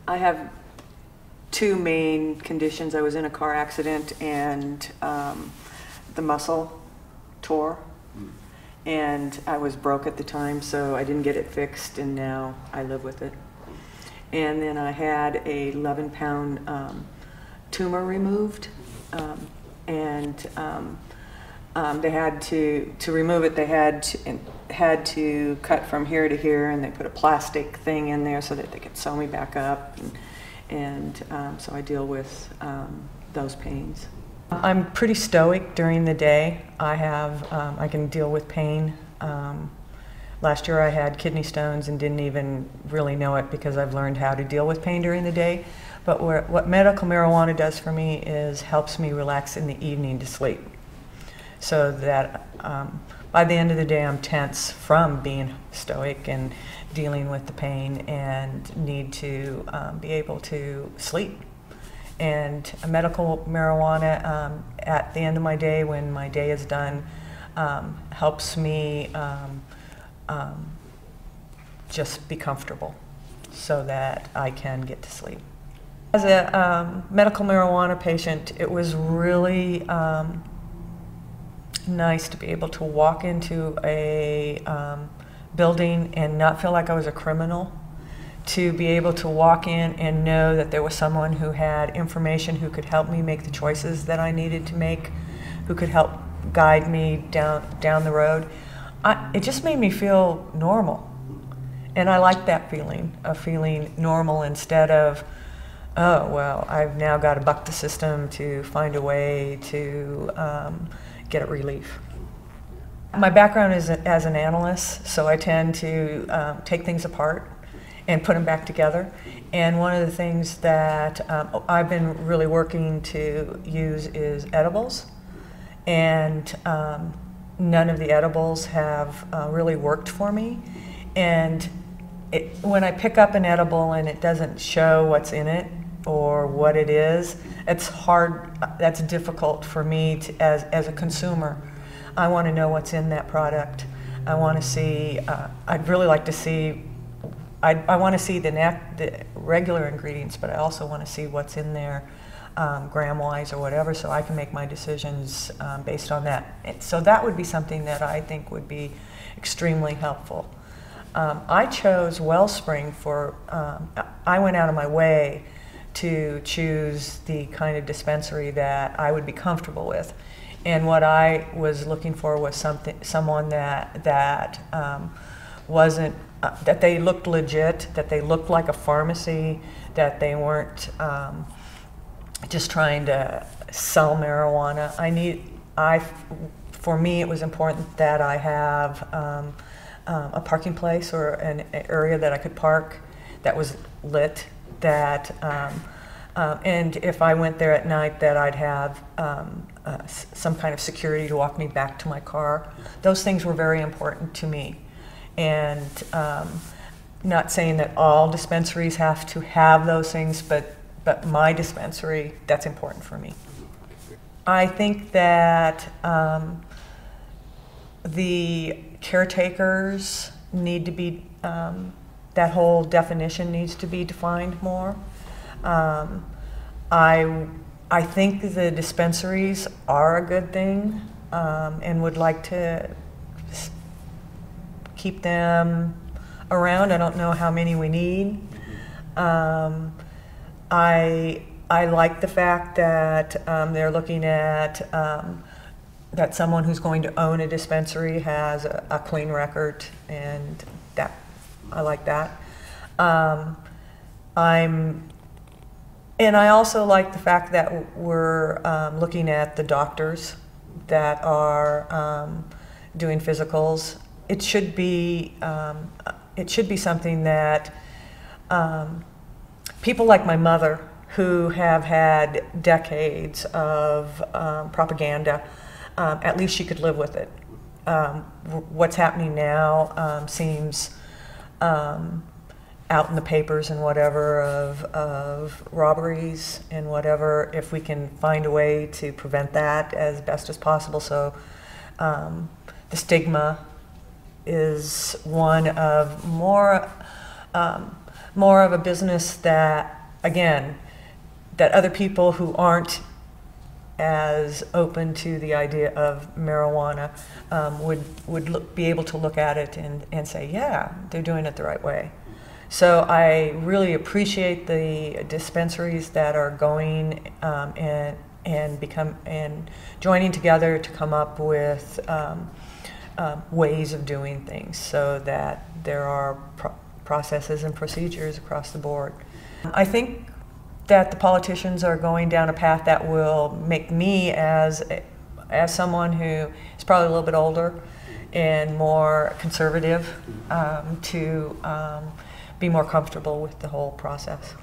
I have two main conditions. I was in a car accident and the muscle tore, and I was broke at the time, so I didn't get it fixed, and now I live with it. And then I had a 11-pound tumor removed, and they had to remove it. They had to cut from here to here, and they put a plastic thing in there so that they could sew me back up, and so I deal with those pains. I'm pretty stoic during the day. I can deal with pain. Last year I had kidney stones and didn't even really know it because I've learned how to deal with pain during the day. But what medical marijuana does for me is helps me relax in the evening to sleep, so that by the end of the day I'm tense from being stoic and dealing with the pain and need to be able to sleep. And medical marijuana at the end of my day, when my day is done, helps me just be comfortable so that I can get to sleep. As a medical marijuana patient, it was really nice to be able to walk into a building and not feel like I was a criminal, to be able to walk in and know that there was someone who had information, who could help me make the choices that I needed to make, who could help guide me down the road. It just made me feel normal. And I like that feeling, of feeling normal instead of, oh, well, I've now got to buck the system to find a way to get relief. My background is as an analyst, so I tend to take things apart and put them back together. And one of the things that I've been really working to use is edibles. And none of the edibles have really worked for me. And when I pick up an edible and it doesn't show what's in it or what it is, it's hard, that's difficult for me as a consumer. I want to know what's in that product. I want to see, I'd really like to see, I want to see the regular ingredients, but I also want to see what's in there gram-wise or whatever, so I can make my decisions based on that. So that would be something that I think would be extremely helpful. I chose Wellspring for, I went out of my way to choose the kind of dispensary that I would be comfortable with. And what I was looking for was someone that wasn't, that they looked legit, that they looked like a pharmacy, that they weren't just trying to sell marijuana. For me, it was important that I have a parking place or an area that I could park that was lit, that and if I went there at night, that I'd have some kind of security to walk me back to my car. Those things were very important to me. And not saying that all dispensaries have to have those things, but my dispensary, that's important for me. I think that the caretakers need to be, that whole definition needs to be defined more. I think the dispensaries are a good thing, and would like to keep them around. I don't know how many we need. I like the fact that they're looking at that someone who's going to own a dispensary has a clean record, and that I like that. And I also like the fact that we're looking at the doctors that are doing physicals. It should be something that people like my mother, who have had decades of propaganda, at least she could live with it. What's happening now seems out in the papers and whatever of robberies and whatever, if we can find a way to prevent that as best as possible. So the stigma is one of more of a business that again, that other people who aren't as open to the idea of marijuana would be able to look at it and say, yeah, they're doing it the right way. So I really appreciate the dispensaries that are going and joining together to come up with ways of doing things, so that there are processes and procedures across the board. I think that the politicians are going down a path that will make me, as someone who is probably a little bit older and more conservative, to be more comfortable with the whole process.